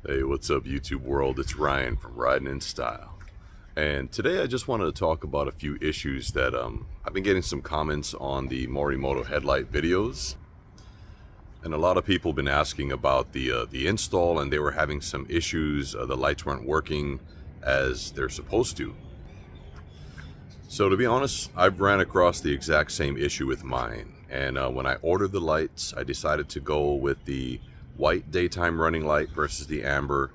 Hey, what's up YouTube world? It's Ryan from Riding in Style. And today I just wanted to talk about a few issues that I've been getting some comments on the Morimoto headlight videos. And a lot of people have been asking about the install, and they were having some issues. The lights weren't working as they're supposed to. So to be honest, I've ran across the exact same issue with mine. And when I ordered the lights, I decided to go with the white daytime running light versus the amber.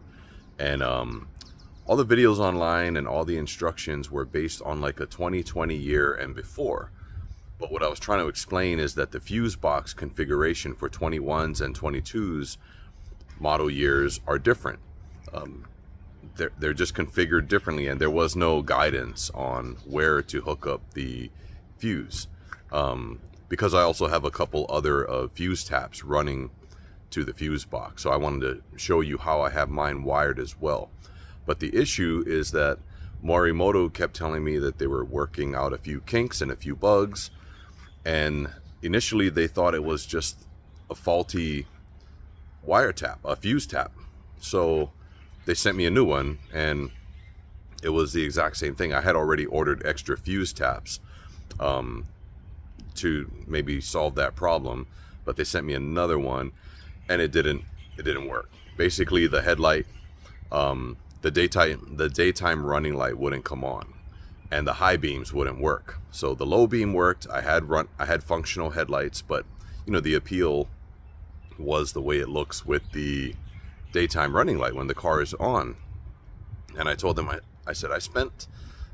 And all the videos online and all the instructions were based on like a 2020 year and before. But what I was trying to explain is that the fuse box configuration for 21s and 22s model years are different. They're just configured differently, and there was no guidance on where to hook up the fuse. Because I also have a couple other fuse taps running to the fuse box, so I wanted to show you how I have mine wired as well. But the issue is that Morimoto kept telling me that they were working out a few kinks and a few bugs, and initially they thought it was just a faulty wire tap, a fuse tap. So they sent me a new one, and it was the exact same thing. I had already ordered extra fuse taps to maybe solve that problem, but they sent me another one, and it didn't work. Basically, the headlight, the daytime running light wouldn't come on, and the high beams wouldn't work. So the low beam worked. I had functional headlights, but you know, the appeal was the way it looks with the daytime running light when the car is on. And I told them, I said, it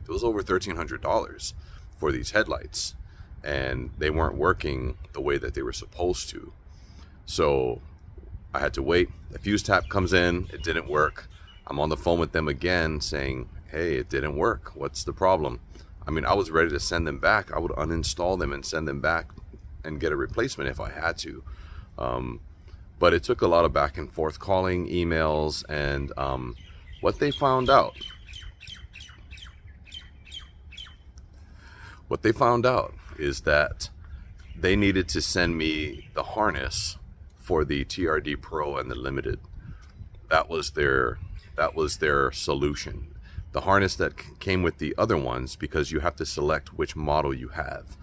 was over $1,300 for these headlights, and they weren't working the way that they were supposed to. So I had to wait. The fuse tap comes in, it didn't work. I'm on the phone with them again saying, hey, it didn't work. What's the problem? I mean, I was ready to send them back. I would uninstall them and send them back and get a replacement if I had to. But it took a lot of back and forth calling, emails, and what they found out is that they needed to send me the harness for the TRD Pro and the Limited. That was their solution. The harness that came with the other ones, because you have to select which model you have.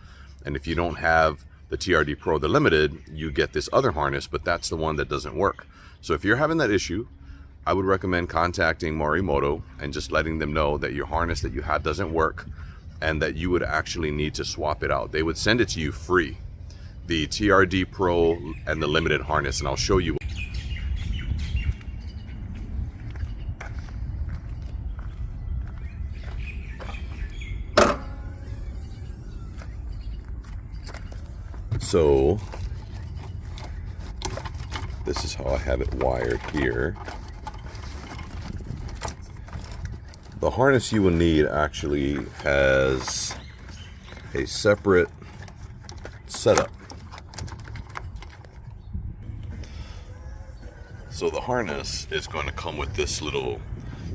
And if you don't have the TRD Pro, the Limited, you get this other harness, but that's the one that doesn't work. So if you're having that issue, I would recommend contacting Morimoto and just letting them know that your harness that you have doesn't work, and that you would actually need to swap it out. They would send it to you free, the TRD Pro and the Limited harness, and I'll show you. So this is how I have it wired here. The harness you will need actually has a separate setup. So the harness is going to come with this little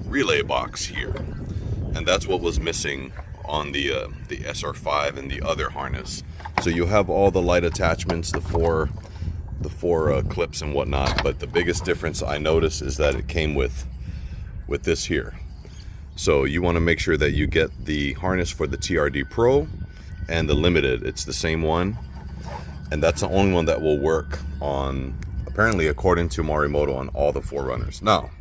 relay box here, and that's what was missing on the SR5 and the other harness. So you have all the light attachments, the four clips and whatnot, but the biggest difference I noticed is that it came with this here. So you want to make sure that you get the harness for the TRD Pro and the Limited. It's the same one, and that's the only one that will work on, apparently according to Morimoto, on all the 4Runners. Now,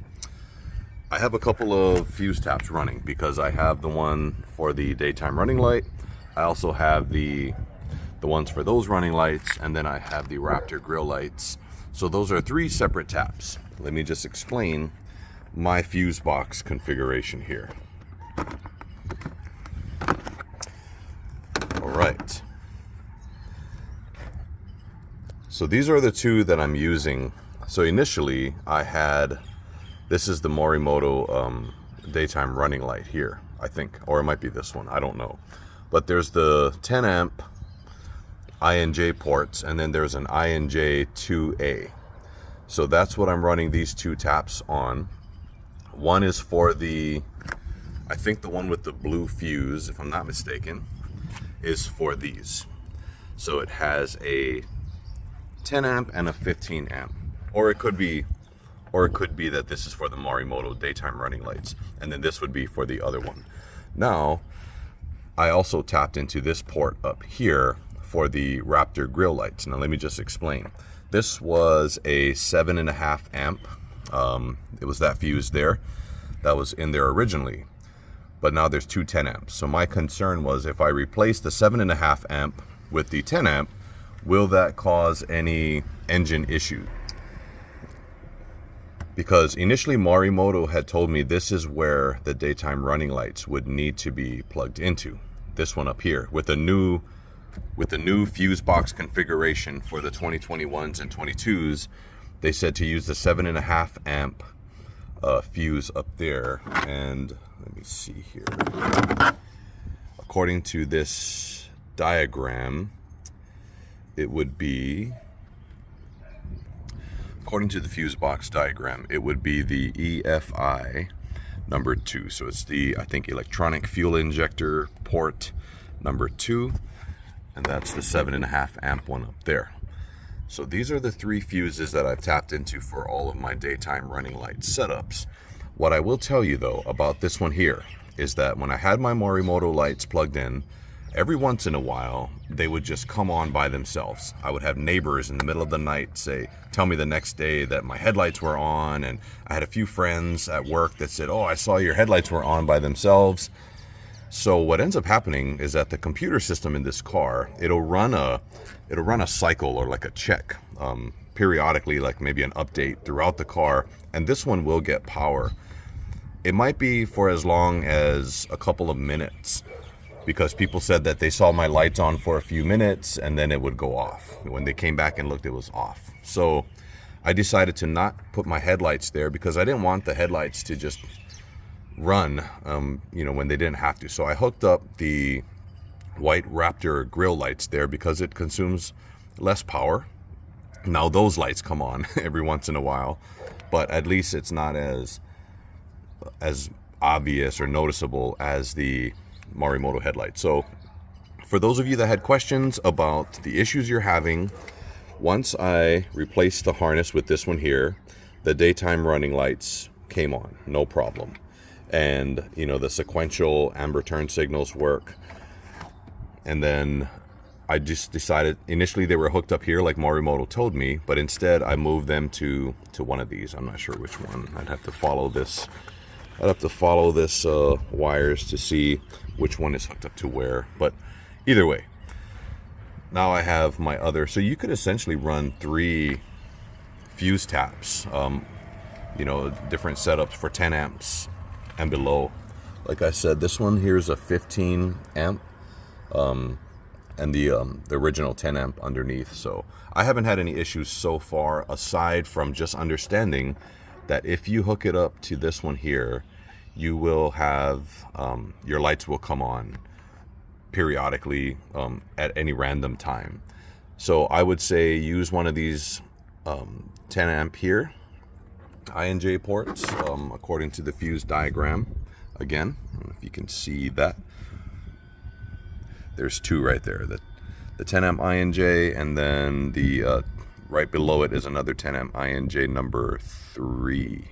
I have a couple of fuse taps running because I have the one for the daytime running light. I also have the ones for those running lights, and then I have the Raptor grill lights. So those are 3 separate taps. Let me just explain my fuse box configuration here. All right. So these are the 2 that I'm using. So initially I had, this is the Morimoto daytime running light here, I think, or it might be this one, I don't know. But there's the 10 amp INJ ports, and then there's an INJ 2A. So that's what I'm running these 2 taps on. One is for the, I think the one with the blue fuse, if I'm not mistaken, is for these. So it has a 10 amp and a 15 amp, or it could be or it could be that this is for the Morimoto daytime running lights, and then this would be for the other one. Now, I also tapped into this port up here for the Raptor grill lights. Now let me just explain. This was a 7.5 amp. It was that fuse there that was in there originally, but now there's two 10 amps. So my concern was, if I replace the 7.5 amp with the 10 amp, will that cause any engine issue? Because initially Morimoto had told me this is where the daytime running lights would need to be plugged into. This one up here with the new fuse box configuration for the 2021s and 22s. They said to use the 7.5 amp fuse up there. And let me see here. According to this diagram, it would be, according to the fuse box diagram, it would be the EFI number 2. So it's the, I think, electronic fuel injector port number 2. And that's the 7.5 amp one up there. So these are the 3 fuses that I've tapped into for all of my daytime running light setups. What I will tell you though about this one here is that when I had my Morimoto lights plugged in, every once in a while they would just come on by themselves. I would have neighbors in the middle of the night tell me the next day that my headlights were on, and I had a few friends at work that said, "Oh, I saw your headlights were on by themselves." So what ends up happening is that the computer system in this car, it'll run a cycle, or like a check periodically, like maybe an update throughout the car, and this one will get power. It might be for as long as a couple of minutes, because people said that they saw my lights on for a few minutes and then it would go off. When they came back and looked, it was off. So I decided to not put my headlights there because I didn't want the headlights to just run, when they didn't have to. So I hooked up the white Raptor grill lights there because it consumes less power. Now those lights come on every once in a while, but at least it's not as obvious or noticeable as the Morimoto headlight. So for those of you that had questions about the issues you're having, once I replaced the harness with this one here, the daytime running lights came on, no problem. And the sequential amber turn signals work. And then I just decided, initially they were hooked up here like Morimoto told me, but instead I moved them to one of these. I'm not sure which one. I'd have to follow this wires to see which one is hooked up to where. But either way, now I have my other. So you could essentially run 3 fuse taps, different setups for 10 amps and below. Like I said, this one here is a 15 amp, and the original 10 amp underneath. So I haven't had any issues so far, aside from just understanding that if you hook it up to this one here, you will have your lights will come on periodically at any random time. So I would say use one of these 10 amp here INJ ports, according to the fuse diagram. Again, I don't know if you can see that. There's 2 right there, the 10 amp INJ, and then the right below it is another 10 amp INJ number 3.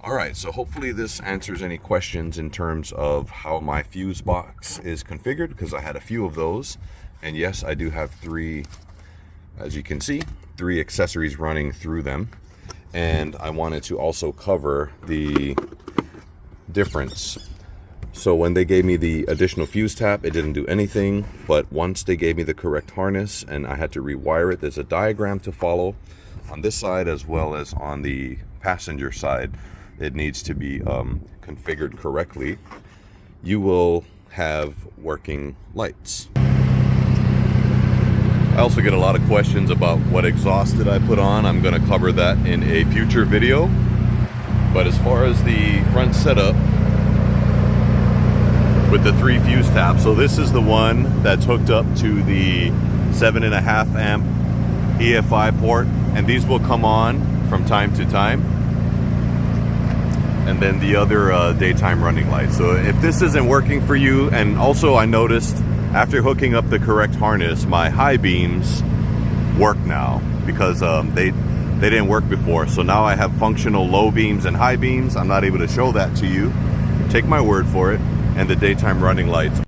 All right, so hopefully this answers any questions in terms of how my fuse box is configured, because I had a few of those. And yes, I do have 3, as you can see, 3 accessories running through them. And I wanted to also cover the difference. So when they gave me the additional fuse tap, it didn't do anything. But once they gave me the correct harness and I had to rewire it, there's a diagram to follow on this side as well as on the passenger side. It needs to be configured correctly. You will have working lights. I also get a lot of questions about what exhaust did I put on. I'm going to cover that in a future video. But as far as the front setup with the 3 fuse taps, so this is the one that's hooked up to the 7.5 amp EFI port, and these will come on from time to time. And then the other daytime running light. So if this isn't working for you, and also I noticed after hooking up the correct harness, my high beams work now, because they didn't work before. So now I have functional low beams and high beams. I'm not able to show that to you. Take my word for it. And the daytime running lights.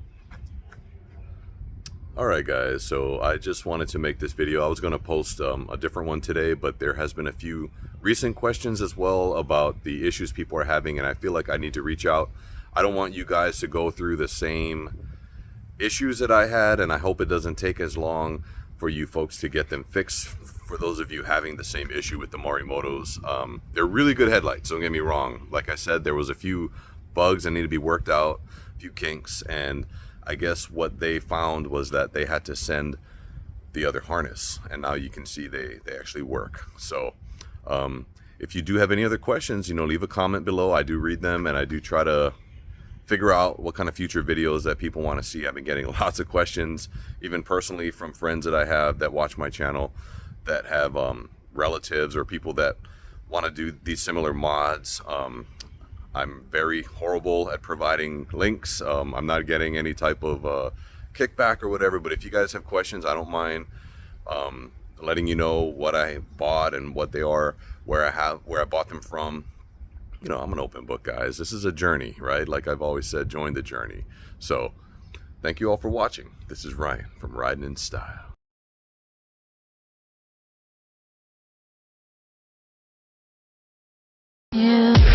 Alright guys, so I just wanted to make this video. I was going to post a different one today, but there has been a few recent questions as well about the issues people are having, and I feel like I need to reach out. I don't want you guys to go through the same issues that I had, and I hope it doesn't take as long for you folks to get them fixed. For those of you having the same issue with the Morimotos, they're really good headlights, don't get me wrong. Like I said, there was a few bugs that need to be worked out, a few kinks, and I guess what they found was that they had to send the other harness, and now you can see they actually work. So if you do have any other questions, leave a comment below. I do read them, and I do try to figure out what kind of future videos that people want to see. I've been getting lots of questions, even personally from friends that I have that watch my channel, that have relatives or people that want to do these similar mods. I'm very horrible at providing links. I'm not getting any type of kickback or whatever, but if you guys have questions, I don't mind letting you know what I bought and what they are, where I bought them from. I'm an open book, guys. This is a journey, right? Like I've always said, join the journey. So thank you all for watching. This is Ryan from Riding in Style. Yeah.